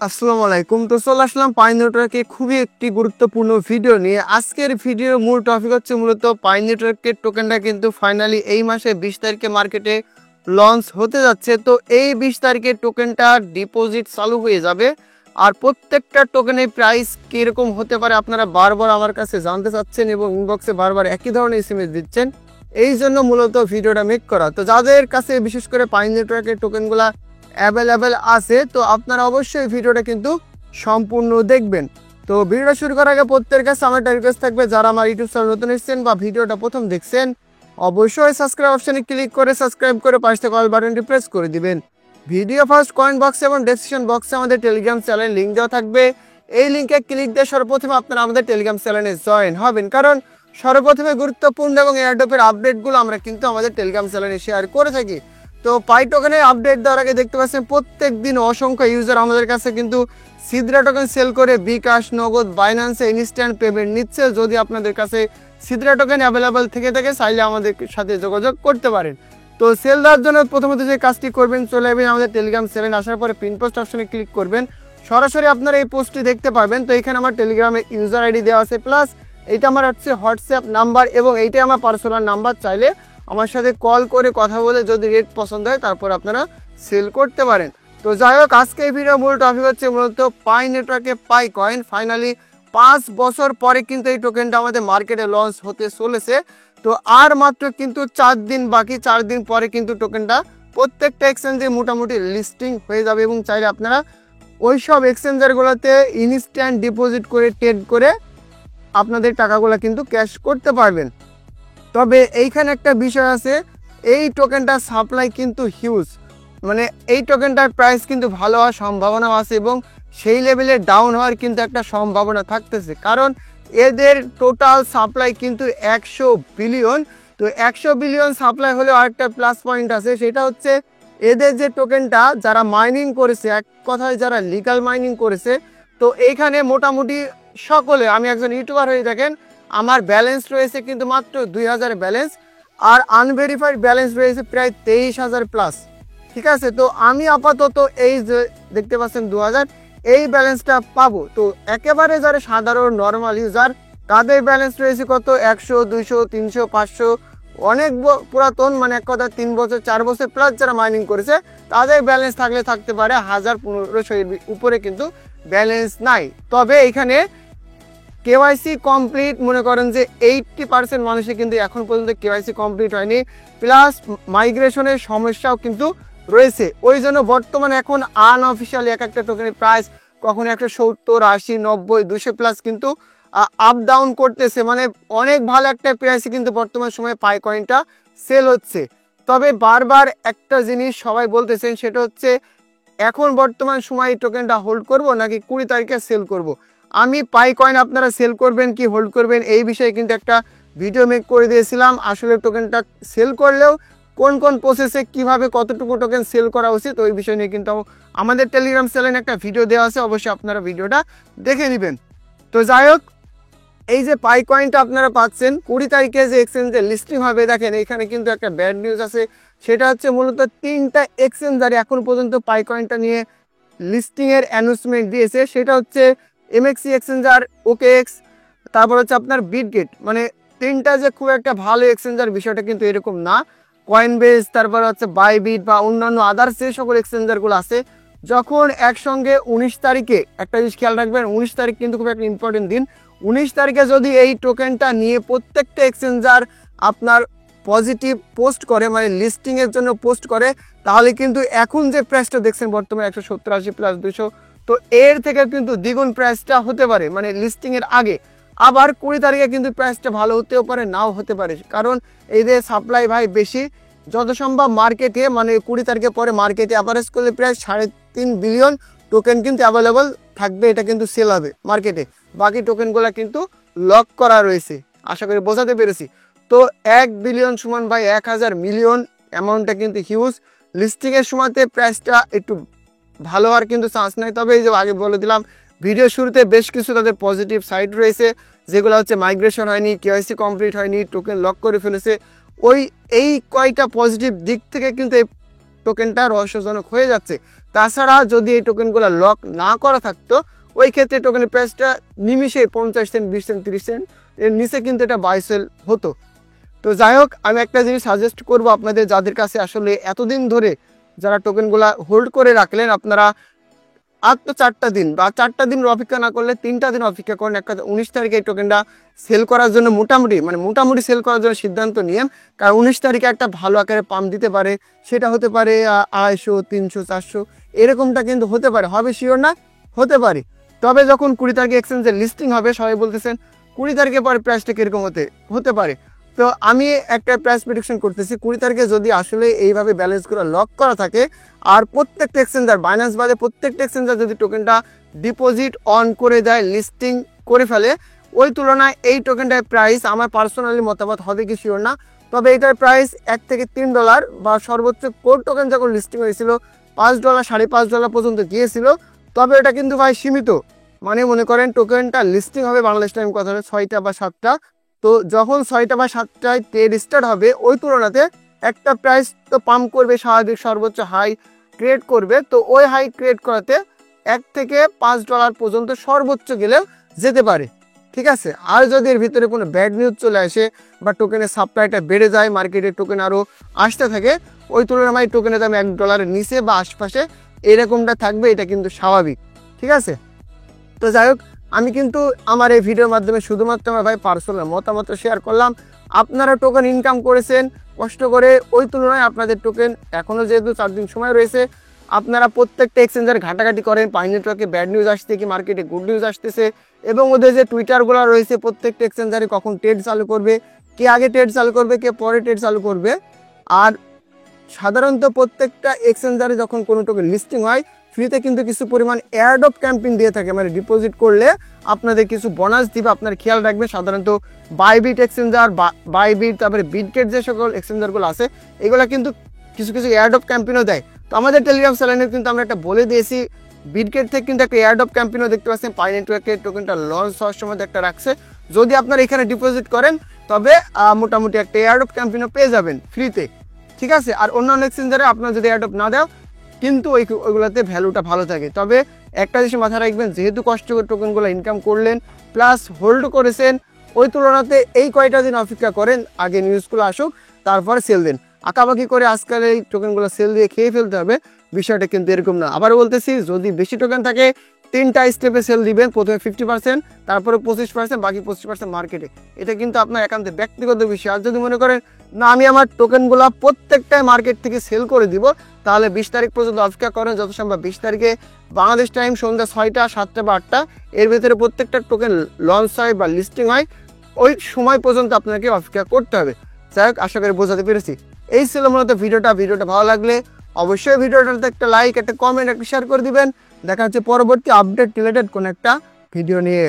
আসসালামু আলাইকুম। তো চলে আসলাম পাই নেটওয়ার্কে খুবই একটি গুরুত্বপূর্ণ ভিডিও নিয়ে। আজকের ভিডিওর মূল টপিক হচ্ছে মূলত পাই নেটওয়ার্কের টোকেনটা কিন্তু ফাইনালি এই মাসে 20 তারিখে মার্কেটে লঞ্চ হতে যাচ্ছে। তো এই 20 তারিখে টোকেনটা ডিপোজিট চালু হয়ে যাবে। আর প্রত্যেকটা টোকেনের প্রাইস কীরকম হতে পারে আপনারা বারবার আমার কাছে জানতে চাচ্ছেন এবং ইনবক্সে বারবার একই ধরনের এসএমএস দিচ্ছেন। এই জন্য মূলত ভিডিওটা মেক করা। তো যাদের কাছে বিশেষ করে পাই নেটওয়ার্কের টোকেনগুলা অ্যাভেলেবেল আছে তো আপনারা অবশ্যই ভিডিওটা কিন্তু সম্পূর্ণ দেখবেন। তো ভিডিওটা শুরু করার আগে প্রত্যেকের কাছে আমার একটা রিকোয়েস্ট থাকবে, যারা আমার ইউটিউব চ্যানেল নতুন এসেছেন বা ভিডিওটা প্রথম দেখছেন অবশ্যই সাবস্ক্রাইব অপশনে ক্লিক করে সাবস্ক্রাইব করে পাশে থাকা অল বাটনটি প্রেস করে দিবেন। ভিডিও ফার্স্ট কমেন্ট বক্সে এবং ডেসক্রিপশন বক্সে আমাদের টেলিগ্রাম চ্যানেল লিঙ্ক দেওয়া থাকবে। এই লিঙ্কে ক্লিক দিয়ে সর্বপ্রথমে আপনারা আমাদের টেলিগ্রাম চ্যানেলে জয়েন হবেন, কারণ সর্বপ্রথমে গুরুত্বপূর্ণ এবং এয়ারড্রপের আপডেটগুলো আমরা কিন্তু আমাদের টেলিগ্রাম চ্যানেলে শেয়ার করে থাকি। তো পাই টোকেনের আপডেট দেওয়ার আগে দেখতে পাচ্ছেন প্রত্যেক দিন অসংখ্য ইউজার আমাদের কাছে কিন্তু সিদ্রা টোকেন সেল করে বিকাশ, নগদ, বাইন্যান্সে ইনস্ট্যান্ট পেমেন্ট নিচ্ছে। যদি আপনাদের কাছে সিদ্রা টোকেন অ্যাভেলেবল থেকে থাকে চাইলে আমাদের সাথে যোগাযোগ করতে পারেন। তো সেল দেওয়ার জন্য প্রথমত যে কাজটি করবেন, চলে যাবেন আমাদের টেলিগ্রাম চ্যানেল, আসার পরে পিন পোস্ট অপশনে ক্লিক করবেন। সরাসরি আপনারা এই পোস্টটি দেখতে পাবেন। তো এখানে আমার টেলিগ্রামে ইউজার আইডি দেওয়া আছে, প্লাস এইটা আমার হচ্ছে হোয়াটসঅ্যাপ নাম্বার এবং এইটাই আমার পার্সোনাল নাম্বার। চাইলে আমার সাথে কল করে কথা বলে যদি রেট পছন্দ হয় তারপর আপনারা সেল করতে পারেন। তো যাই হোক, আজকে এই ভিডিও মূল টপিক হচ্ছে মূলত পাই নেটওয়ার্কে পাই কয়েন ফাইনালি 5 বছর পরে কিন্তু এই টোকেনটা আমাদের মার্কেটে লঞ্চ হতে চলেছে। তো আর মাত্র কিন্তু 4 দিন বাকি, 4 দিন পরে কিন্তু টোকেনটা প্রত্যেকটা এক্সচেঞ্জে মোটামুটি লিস্টিং হয়ে যাবে এবং চাইলে আপনারা ওই সব এক্সচেঞ্জারগুলোতে ইনস্ট্যান্ট ডিপোজিট করে ট্রেড করে আপনাদের টাকাগুলো কিন্তু ক্যাশ করতে পারবেন। তবে এইখানে একটা বিষয় আছে, এই টোকেনটার সাপ্লাই কিন্তু হিউজ, মানে এই টোকেনটার প্রাইস কিন্তু ভালো হওয়ার সম্ভাবনাও আছে এবং সেই লেভেলে ডাউন হওয়ার কিন্তু একটা সম্ভাবনা থাকতেছে, কারণ এদের টোটাল সাপ্লাই কিন্তু 100 বিলিয়ন। তো 100 বিলিয়ন সাপ্লাই হলেও আরেকটা প্লাস পয়েন্ট আছে, সেটা হচ্ছে এদের যে টোকেনটা যারা মাইনিং করেছে, এক কথায় যারা লিগাল মাইনিং করেছে, তো এইখানে মোটামুটি সকলে, আমি একজন ইউটিউবার হয়ে দেখেন আমার ব্যালেন্স রয়েছে কিন্তু মাত্র 2000 ব্যালেন্স, আর আনভেরিফাইড ব্যালেন্স রয়েছে প্রায় 23,000 প্লাস। ঠিক আছে, তো আমি আপাতত এই যে দেখতে পাচ্ছেন 2000 এই ব্যালেন্সটা পাবো। তো একেবারে যারা সাধারণ নর্মাল ইউজার তাদের ব্যালেন্স রয়েছে কত 100, 200, 300, 500, অনেক পুরাতন, মানে এক কথা 3 বছর 4 বছর প্লাস যারা মাইনিং করেছে তাদের ব্যালেন্স থাকতে পারে 1000-1500 এর উপরে কিন্তু ব্যালেন্স নাই। তবে এখানে কেওয়াইসি কমপ্লিট মনে করেন যে 80% মানুষের কিন্তু এখন পর্যন্ত কেওয়াইসি কমপ্লিট হয়নি, প্লাস মাইগ্রেশনের সমস্যাও কিন্তু রয়েছে। ওই জন্য বর্তমানে এখন আনঅফিসিয়ালি এক একটা টোকেনের প্রাইস কখনো 170, 80, 90, 200 প্লাস কিন্তু আপ ডাউন করতেছে, মানে অনেক ভালো একটা প্রাইসে কিন্তু বর্তমান সময়ে পাই কয়েনটা সেল হচ্ছে। তবে বারবার একটা জিনিস সবাই বলতেছেন, সেটা হচ্ছে এখন বর্তমান সময় টোকেনটা হোল্ড করব নাকি 20 তারিখে সেল করব। আমি পাই কয়েন আপনারা সেল করবেন কি হোল্ড করবেন এই বিষয়ে কিন্তু একটা ভিডিও মেক করে দিয়েছিলাম। আসলে টোকেনটা সেল করলেও কোন কোন প্রসেসে কিভাবে কতটুকু টোকেন সেল করা উচিত ওই বিষয় নিয়ে কিন্তু আমাদের টেলিগ্রাম চ্যানেলে একটা ভিডিও দেওয়া আছে, অবশ্যই আপনারা ভিডিওটা দেখে নেবেন। তো যাই হোক, এই যে পাই কয়েনটা আপনারা পাচ্ছেন 20 তারিখে যে এক্সচেঞ্জে লিস্টিং হবে, দেখেন এখানে কিন্তু একটা ব্যাড নিউজ আছে, সেটা হচ্ছে মূলত 3টা এক্সচেঞ্জার এখন পর্যন্ত পাই কয়েনটা নিয়ে লিস্টিংয়ের অ্যানাউন্সমেন্ট দিয়েছে। সেটা হচ্ছে এমএক্সি এক্সচেঞ্জার, ওকেএক্স, তারপর হচ্ছে আপনার বিটগেট। মানে 3টা যে খুব একটা ভালো এক্সচেঞ্জার বিষয়টা কিন্তু এরকম না। কয়েনবেস, তারপর হচ্ছে বাইবিট বা অন্যান্য আদার্স যে সকল এক্সচেঞ্জারগুলো আছে, যখন একসঙ্গে 19 তারিখে, একটা জিনিস খেয়াল রাখবেন, 19 তারিখ কিন্তু খুব একটা ইম্পর্টেন্ট দিন, 19 তারিখে যদি এই টোকেনটা নিয়ে প্রত্যেকটা এক্সচেঞ্জার আপনার পজিটিভ পোস্ট করে, মানে লিস্টিংয়ের জন্য পোস্ট করে, তাহলে কিন্তু এখন যে প্রাইসটা দেখছেন বর্তমানে 170, 80 প্লাস 200, তো এর থেকে কিন্তু দ্বিগুণ প্রাইসটা হতে পারে মানে লিস্টিংয়ের আগে। আবার 20 তারিখে কিন্তু প্রাইসটা ভালো হতেও পারে, নাও হতে পারে, কারণ এই যে সাপ্লাই ভাই বেশি, যত সম্ভব মার্কেটে মানে 20 তারিখের পরে মার্কেটে অ্যাভারেজ করলে প্রায় 3.5 বিলিয়ন টোকেন কিন্তু অ্যাভেলেবল থাকবে, এটা কিন্তু সেল হবে মার্কেটে। বাকি টোকেনগুলো কিন্তু লক করা রয়েছে, আশা করি বোঝাতে পেরেছি। তো 1 বিলিয়ন সমান ভাই 1000 মিলিয়ন, অ্যামাউন্টটা কিন্তু হিউজ। লিস্টিংয়ের সময়তে প্রাইসটা একটু ভালো হওয়ার কিন্তু চান্স নাই। তবে এই যে আগে বলে দিলাম ভিডিও শুরুতে, বেশ কিছু তাদের পজিটিভ সাইড রয়েছে, যেগুলো হচ্ছে মাইগ্রেশন হয়নি, কেওয়াইসি কমপ্লিট হয়নি, টোকেন লক করে ফেলেছে। এই কয়টা পজিটিভ দিক থেকে কিন্তু এই টোকেনটা রহস্যজনক হয়ে যাচ্ছে। তাছাড়া যদি এই টোকেনগুলো লক না করা থাকতো, ওই ক্ষেত্রে টোকেনের প্রাইসটা নিমিশে 50 সেন্ট, 20 সেন্ট, 30 সেন্ট এর নিচে কিন্তু এটা বাই সেল হতো। তো যাই হোক, আমি একটা জিনিস সাজেস্ট করব আপনাদের, যাদের কাছে আসলে এতদিন ধরে যারা টোকেনগুলা হোল্ড করে রাখলেন, আপনারা আর তো 4টা দিন বা 4টা দিন অপেক্ষা না করলে 3টা দিন অপেক্ষা করেন। একটা 19 তারিখে এই টোকেনটা সেল করার জন্য মোটামুটি সেল করার জন্য সিদ্ধান্ত নিয়েন। কারণ 19 তারিখে একটা ভালো আকারে পাম্প দিতে পারে, সেটা হতে পারে 250, 300, 400 এরকমটা কিন্তু হতে পারে, হবে শিওর না, হতে পারে। তবে যখন 20 তারিখে এক্সচেঞ্জে লিস্টিং হবে, সবাই বলতেছেন 20 তারিখে পরে প্রাইসটা কীরকম হতে পারে। তো আমি একটা প্রাইস প্রেডিকশন করতেছি, 20 তারিখে যদি আসলে এইভাবে ব্যালেন্সগুলো লক করা থাকে আর প্রত্যেকটা এক্সচেঞ্জার, বাইন্যান্স বাদে প্রত্যেকটা এক্সচেঞ্জার যদি টোকেনটা ডিপোজিট অন করে দেয়, লিস্টিং করে ফেলে, ওই তুলনায় এই টোকেনটার প্রাইস আমার পার্সোনালি মতামত হবে কি শিওর না, তবে এটার প্রাইস $1 থেকে $3 বা সর্বোচ্চ কোর টোকেন যখন লিস্টিং হয়েছিল $5, $5.5 পর্যন্ত গিয়েছিল। তবে এটা কিন্তু ভাই সীমিত, মানে মনে করেন টোকেনটা লিস্টিং হবে বাংলাদেশ টাইম কথা হলে 6টা বা 7টা। তো যখন 6টা বা 7টায় ট্রেড স্টার্ট হবে, ওই তুলনাতে একটা প্রাইস তো পাম্প করবে, স্বাভাবিক সর্বোচ্চ হাই ক্রিয়েট করবে। তো ওই হাই ক্রিয়েট করাতে $1 থেকে $5 পর্যন্ত সর্বোচ্চ গেলেও যেতে পারে, ঠিক আছে। আর যদি এর ভিতরে কোনো ব্যাড নিউজ চলে আসে বা টোকেনের সাপ্লাইটা বেড়ে যায়, মার্কেটে টোকেন আরও আসতে থাকে, ওই তুলনায় টোকেনের দাম $1 নিচে বা আশপাশে এরকমটা থাকবে, এটা কিন্তু স্বাভাবিক, ঠিক আছে। তো যাই হোক, আমি কিন্তু আমার এই ভিডিওর মাধ্যমে শুধুমাত্র আমার ভাই পার্সোনাল মতামত শেয়ার করলাম। আপনারা টোকেন ইনকাম করেছেন কষ্ট করে, ওই তুলনায় আপনাদের টোকেন এখনও যেহেতু 4 দিন সময় রয়েছে, আপনারা প্রত্যেকটা এক্সচেঞ্জার ঘাটাঘাটি করেন পাই নেটওয়ার্কে ব্যাড নিউজ আসছে কি মার্কেটে গুড নিউজ আসতেছে, এবং ওদের যে টুইটারগুলো রয়েছে প্রত্যেকটা এক্সচেঞ্জারে কখন ট্রেড চালু করবে, কে আগে ট্রেড চালু করবে, কে পরে ট্রেড চালু করবে। আর সাধারণত প্রত্যেকটা এক্সচেঞ্জারে যখন কোনো টোকেন লিস্টিং হয়, ফ্রিতে কিন্তু কিছু পরিমাণ এয়ারড্রপ ক্যাম্পিং দিয়ে থাকে, মানে ডিপোজিট করলে আপনাদের কিছু বোনাস দিবে, আপনার খেয়াল রাখবেন। সাধারণত বাইবিট এক্সচেঞ্জার, বাইবিট, তারপরে বিটগেট যে সকল এক্সচেঞ্জারগুলো আছে, এগুলো কিন্তু কিছু কিছু এয়ারড্রপ ক্যাম্পিনও দেয়। তো আমাদের টেলিগ্রাম চ্যানেলে কিন্তু আমরা একটা বলে দিয়েছি, বিটগেট থেকে কিন্তু একটা এয়ারড্রপ ক্যাম্পিনও দেখতে পাচ্ছেন, পাই নেটওয়ার্কের টোকেনটা লঞ্চ হওয়ার সময় একটা রাখছে। যদি আপনারা এখানে ডিপোজিট করেন, তবে মোটামুটি একটা এয়ারড্রপ ক্যাম্পিনও পেয়ে যাবেন ফ্রিতে, ঠিক আছে। আর অন্যান্য এক্সচেঞ্জারে আপনার যদি এয়ারড্রপ না দেয়, কিন্তু ওইগুলোতে ভ্যালুটা ভালো থাকে। তবে একটা জিনিস মাথায় রাখবেন, যেহেতু কষ্ট করে টোকেনগুলো ইনকাম করলেন প্লাস হোল্ড করেছেন, ওই তুলনাতে এই কয়টা দিন অপেক্ষা করেন, আগে নিউজগুলো আসুক তারপরে সেল দেন। আঁকাবাকি করে আজকাল এই টোকেনগুলো সেল দিয়ে খেয়ে ফেলতে হবে, বিষয়টা কিন্তু এরকম না। আবার বলতেছি, যদি বেশি টোকেন থাকে 3টা স্টেপে সেল দিবেন, প্রথমে 50%, তারপরে 25%, বাকি 25% মার্কেটে। এটা কিন্তু আপনার একান্তে ব্যক্তিগত বিষয়। আর যদি মনে করেন না আমি আমার টোকেনগুলো প্রত্যেকটাই মার্কেট থেকে সেল করে দিব, তাহলে 20 তারিখ পর্যন্ত অপেক্ষা করেন। যত সম্ভব 20 তারিখে বাংলাদেশ টাইম সন্ধ্যা 6টা, 7টা বা 8টা এর ভিতরে প্রত্যেকটা টোকেন লঞ্চ হয় বা লিস্টিং হয়, ওই সময় পর্যন্ত আপনাকে অপেক্ষা করতে হবে। যাই হোক, আশা করি বোঝাতে পেরেছি। এই ছিল মূলত ভিডিওটা ভালো লাগলে অবশ্যই ভিডিওটাতে একটা লাইক, একটা কমেন্ট, একটা শেয়ার করে দিবেন। দেখা হচ্ছে পরবর্তী আপডেট রিলেটেড কোন একটা ভিডিও নিয়ে।